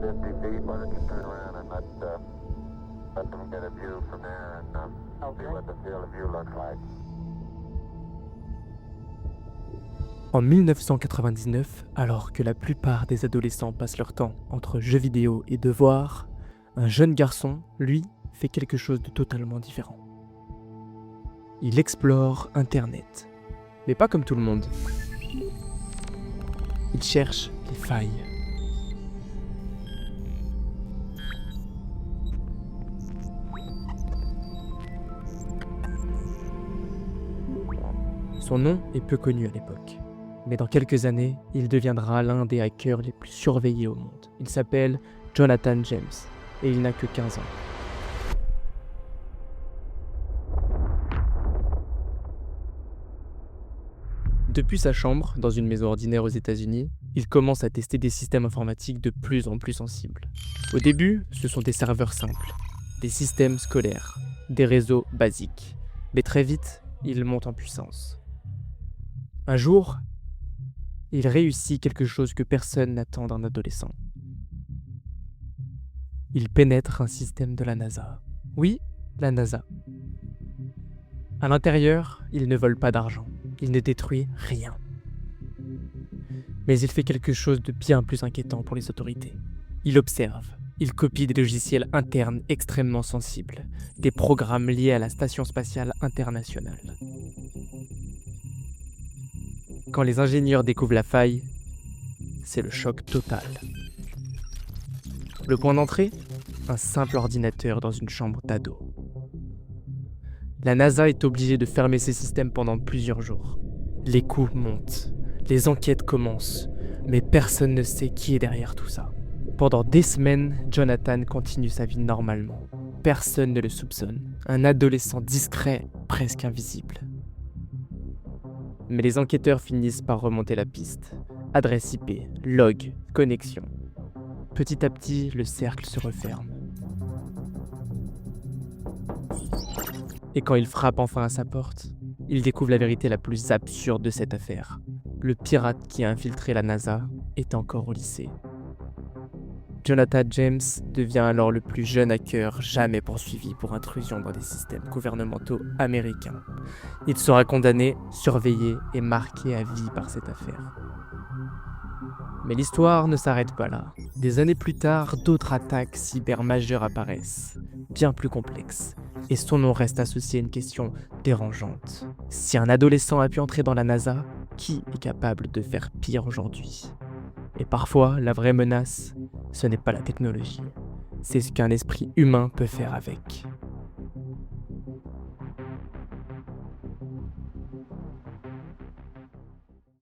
50 feet. Why don't you turn around and let them get a view from there and see what the field of view looks like. En 1999, alors que la plupart des adolescents passent leur temps entre jeux vidéo et devoirs, un jeune garçon, lui, fait quelque chose de totalement différent. Il explore Internet, mais pas comme tout le monde. Il cherche les failles. Son nom est peu connu à l'époque, mais dans quelques années, il deviendra l'un des hackers les plus surveillés au monde. Il s'appelle Jonathan James, et il n'a que 15 ans. Depuis sa chambre, dans une maison ordinaire aux États-Unis, il commence à tester des systèmes informatiques de plus en plus sensibles. Au début, ce sont des serveurs simples, des systèmes scolaires, des réseaux basiques. Mais très vite, il monte en puissance. Un jour, il réussit quelque chose que personne n'attend d'un adolescent. Il pénètre un système de la NASA. Oui, la NASA. À l'intérieur, il ne vole pas d'argent. Il ne détruit rien. Mais il fait quelque chose de bien plus inquiétant pour les autorités. Il observe. Il copie des logiciels internes extrêmement sensibles, des programmes liés à la Station spatiale internationale. Quand les ingénieurs découvrent la faille, c'est le choc total. Le point d'entrée ? Un simple ordinateur dans une chambre d'ado. La NASA est obligée de fermer ses systèmes pendant plusieurs jours. Les coûts montent, les enquêtes commencent, mais personne ne sait qui est derrière tout ça. Pendant des semaines, Jonathan continue sa vie normalement. Personne ne le soupçonne. Un adolescent discret, presque invisible. Mais les enquêteurs finissent par remonter la piste. Adresse IP, log, connexion. Petit à petit, le cercle se referme. Et quand il frappe enfin à sa porte, il découvre la vérité la plus absurde de cette affaire. Le pirate qui a infiltré la NASA est encore au lycée. Jonathan James devient alors le plus jeune hacker jamais poursuivi pour intrusion dans des systèmes gouvernementaux américains. Il sera condamné, surveillé et marqué à vie par cette affaire. Mais l'histoire ne s'arrête pas là. Des années plus tard, d'autres attaques cyber majeures apparaissent, bien plus complexes, et son nom reste associé à une question dérangeante. Si un adolescent a pu entrer dans la NASA, qui est capable de faire pire aujourd'hui ? Et parfois, la vraie menace, ce n'est pas la technologie, c'est ce qu'un esprit humain peut faire avec.